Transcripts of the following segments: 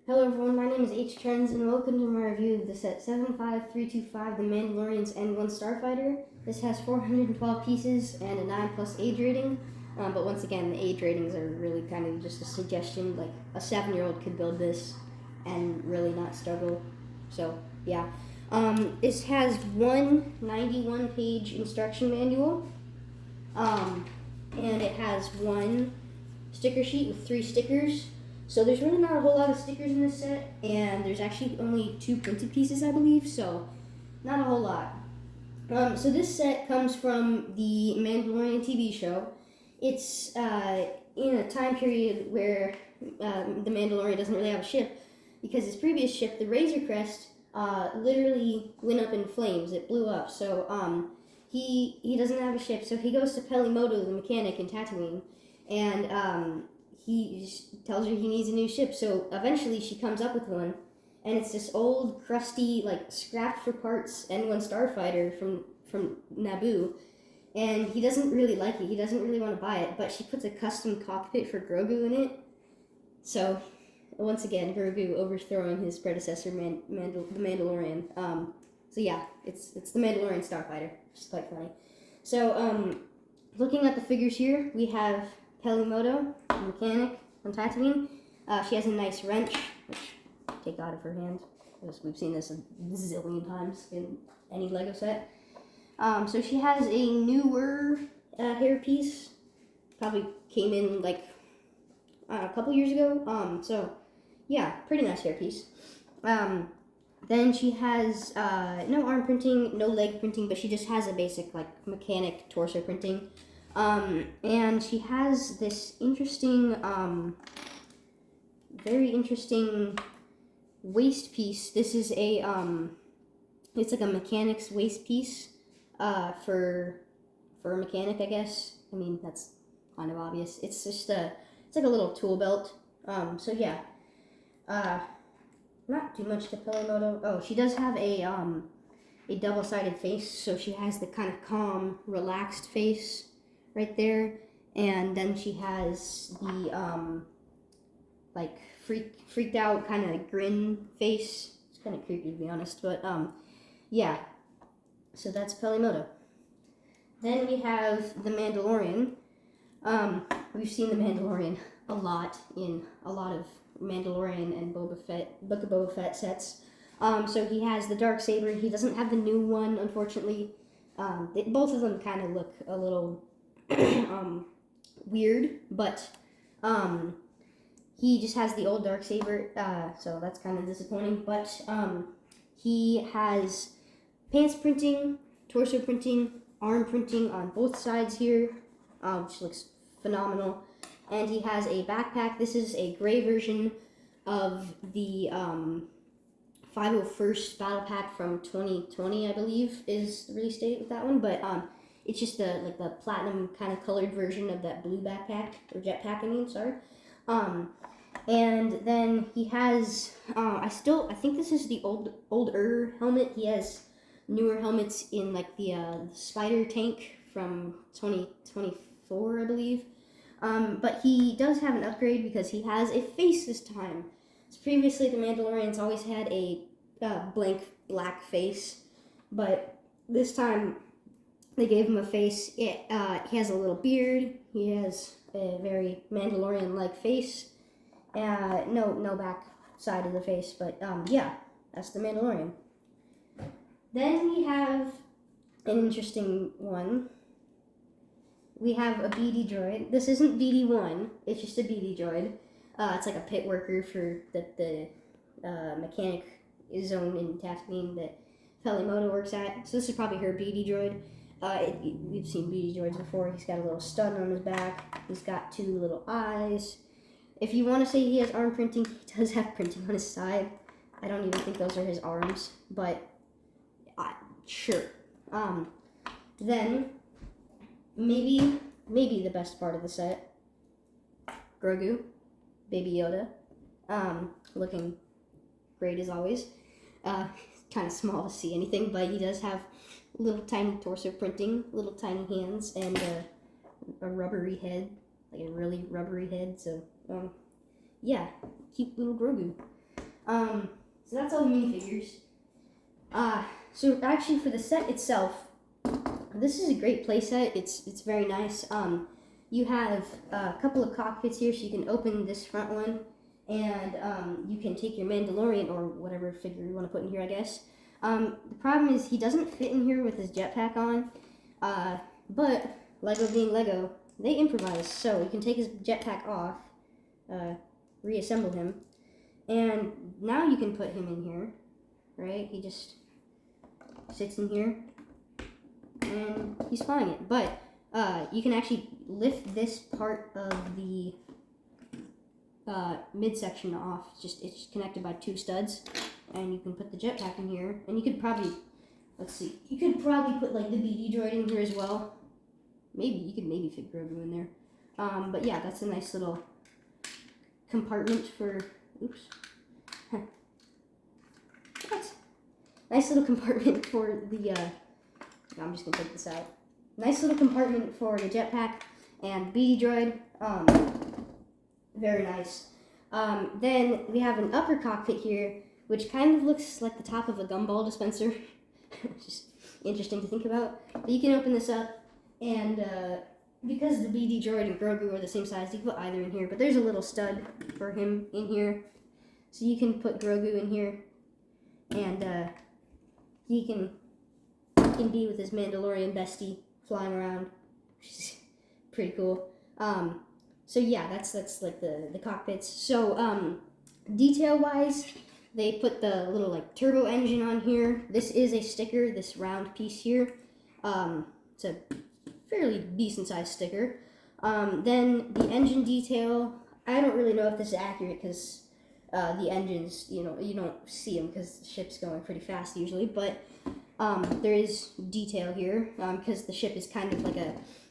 Hello everyone, my name is H Trends and welcome to my review of the set 75325, The Mandalorian's N-1 Starfighter. This has 412 pieces and a 9 plus age rating, but once again the age ratings are really kind of just a suggestion, like a 7-year-old could build this and really not struggle, so yeah. This has one 91-page instruction manual, and it has one sticker sheet with 3 stickers. So there's really not a whole lot of stickers in this set, and there's actually only 2 printed pieces, I believe, so not a whole lot. So this set comes from the Mandalorian TV show. It's in a time period where the Mandalorian doesn't really have a ship, because his previous ship, the Razor Crest, literally went up in flames. It blew up, so he doesn't have a ship, so he goes to Pelimoto, the mechanic in Tatooine, and he just tells her he needs a new ship. So eventually she comes up with one, and it's this old, crusty, like scrapped for parts N-1 Starfighter from Naboo, and he doesn't really like it. He doesn't really want to buy it, but she puts a custom cockpit for Grogu in it. So once again, Grogu overthrowing his predecessor, the Mandalorian. So yeah, it's the Mandalorian Starfighter, which is quite funny. So looking at the figures here, we have Pelimoto, the mechanic on Tatooine. She has a nice wrench, which I take out of her hand, because we've seen this a zillion times in any Lego set. So she has a newer hairpiece, probably came in like a couple years ago. So yeah, pretty nice hairpiece. Then she has no arm printing, no leg printing, but she just has a basic like mechanic torso printing. And she has this interesting, very interesting waist piece. This is a, it's like a mechanic's waist piece, for a mechanic, I guess. I mean, that's kind of obvious. It's just it's like a little tool belt. So yeah, not too much to Pelimoto. Oh, she does have a double-sided face, so she has the kind of calm, relaxed face right there, and then she has the like freaked out kind of grin face. It's kind of creepy, to be honest, but yeah. So that's Pelimoto. Then we have the Mandalorian. We've seen the Mandalorian a lot in a lot of Mandalorian and Book of Boba Fett sets. So he has the Darksaber. He doesn't have the new one, unfortunately. Both of them kind of look a little weird, but he just has the old Darksaber, so that's kind of disappointing. But he has pants printing, torso printing, arm printing on both sides here, which looks phenomenal. And he has a backpack. This is a gray version of the 501st Battle Pack from 2020, I believe, is the release date with that one. But it's just the platinum kind of colored version of that blue backpack, or jetpack, I mean, sorry. And then he has, I think this is the older helmet. He has newer helmets in like the spider tank from 2024, I believe. But he does have an upgrade because he has a face this time. So previously, the Mandalorians always had a blank black face, but this time they gave him a face. He has a little beard. He has a very Mandalorian-like face. No back side of the face, but yeah, that's the Mandalorian. Then we have an interesting one. We have a BD droid. This isn't BD1, it's just a BD droid. It's like a pit worker for the mechanic zone in Tatooine that Pelimoto works at. So this is probably her BD droid. We've seen BD droids before. He's got a little stud on his back. He's got 2 little eyes. If you want to say he has arm printing, he does have printing on his side. I don't even think those are his arms, but sure. Then maybe the best part of the set, Grogu, Baby Yoda, looking great as always. Kind of small to see anything, but he does have little tiny torso printing, little tiny hands, and a rubbery head, like a really rubbery head. So yeah, cute little Grogu. So that's all the minifigures. So actually for the set itself, this is a great playset. It's very nice. You have a couple of cockpits here, so you can open this front one, and you can take your Mandalorian or whatever figure you want to put in here, I guess. The problem is he doesn't fit in here with his jetpack on, but Lego being Lego, they improvise. So you can take his jetpack off, reassemble him, and now you can put him in here, right? He just sits in here, and he's flying it. But you can actually lift this part of the midsection off. It's connected by 2 studs, and you can put the jetpack in here. And you could probably, you could probably put like the BD droid in here as well. You could maybe fit Grogu in there. But yeah, that's a nice little compartment for. Oops. What? Nice little compartment for the. I'm just gonna take this out. Nice little compartment for the jetpack and BD droid. Very nice. Then we have an upper cockpit here, which kind of looks like the top of a gumball dispenser. Just interesting to think about. But you can open this up, and because the BD droid and Grogu are the same size, you can put either in here. But there's a little stud for him in here, so you can put Grogu in here, and he can be with his Mandalorian bestie flying around, which is pretty cool. So yeah, that's like the cockpits. So detail wise, they put the little like turbo engine on here. This is a sticker, this round piece here. It's a fairly decent sized sticker. Then the engine detail, I don't really know if this is accurate because the engines, you don't see them because the ship's going pretty fast usually, but there is detail here because the ship is kind of like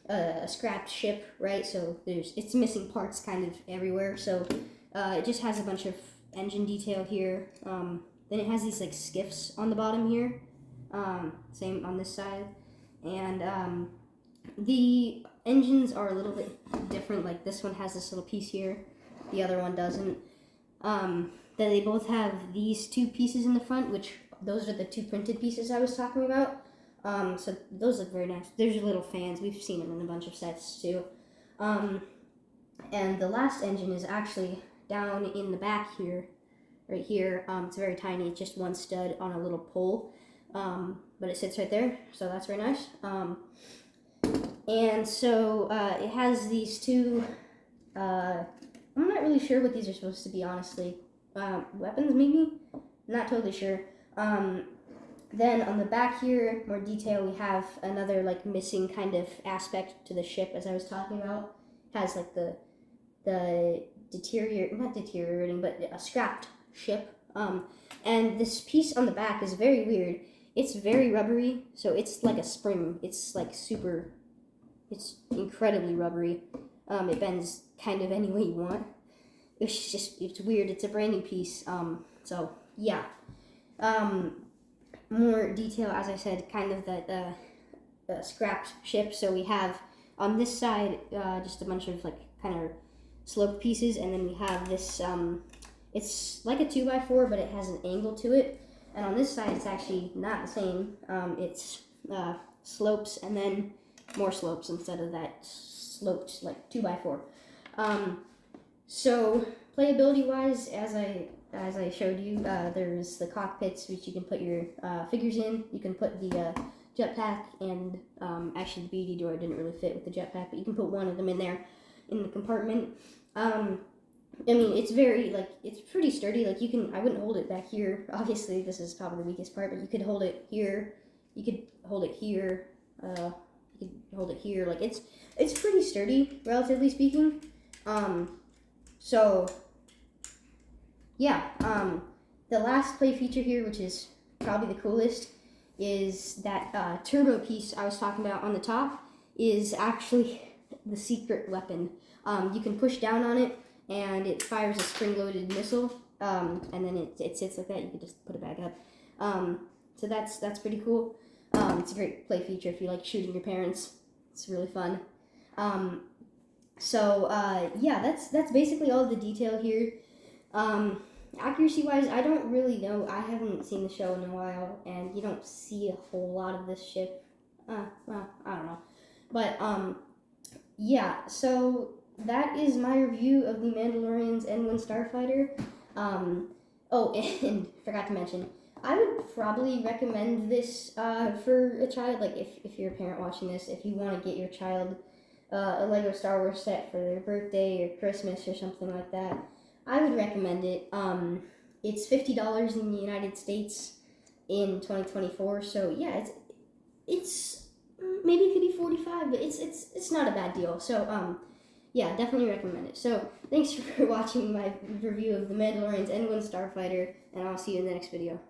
a scrapped ship, right? So it's missing parts kind of everywhere. So it just has a bunch of engine detail here. Then it has these like skiffs on the bottom here. Same on this side. And the engines are a little bit different. Like this one has this little piece here. The other one doesn't. Then they both have these 2 pieces in the front, which those are the 2 printed pieces I was talking about. So those look very nice. There's little fans. We've seen them in a bunch of sets too. And the last engine is actually down in the back here, right here. It's very tiny. It's just 1 stud on a little pole. But it sits right there. So that's very nice. And so it has these 2, I'm not really sure what these are supposed to be, honestly. Weapons, maybe? Not totally sure. Then on the back here, more detail, we have another like missing kind of aspect to the ship, as I was talking about. It has like the not deteriorating, but a scrapped ship. And this piece on the back is very weird. It's very rubbery, so it's like a spring. It's like it's incredibly rubbery. It bends kind of any way you want. It's weird. It's a brand new piece. So yeah. More detail, as I said, kind of the scrapped ship. So we have on this side just a bunch of like kind of sloped pieces, and then we have this. It's like a 2x4, but it has an angle to it. And on this side, it's actually not the same. It's slopes and then more slopes instead of that sloped like 2x4. So playability-wise, as I showed you, there's the cockpits which you can put your figures in. You can put the jetpack, and actually the BD droid didn't really fit with the jetpack, but you can put one of them in there in the compartment. I mean, it's it's pretty sturdy. Like I wouldn't hold it back here. Obviously, this is probably the weakest part, but you could hold it here. You could hold it here. You could hold it here. Like it's pretty sturdy, relatively speaking. So yeah, the last play feature here, which is probably the coolest, is that turbo piece I was talking about on the top is actually the secret weapon. You can push down on it, and it fires a spring-loaded missile, and then it sits like that. You can just put it back up. So that's pretty cool. It's a great play feature if you like shooting your parents. It's really fun. Yeah, that's basically all the detail here. accuracy-wise, I don't really know. I haven't seen the show in a while, and you don't see a whole lot of this ship. Well, I don't know. But, yeah, so that is my review of the Mandalorian's N-1 Starfighter. Oh, and forgot to mention, I would probably recommend this for a child. Like, if you're a parent watching this, if you want to get your child a Lego Star Wars set for their birthday or Christmas or something like that, I would recommend it. It's $50 in the United States in 2024. So yeah, it's maybe it could be 45, but it's not a bad deal. So yeah, definitely recommend it. So thanks for watching my review of the Mandalorian's N-1 Starfighter, and I'll see you in the next video.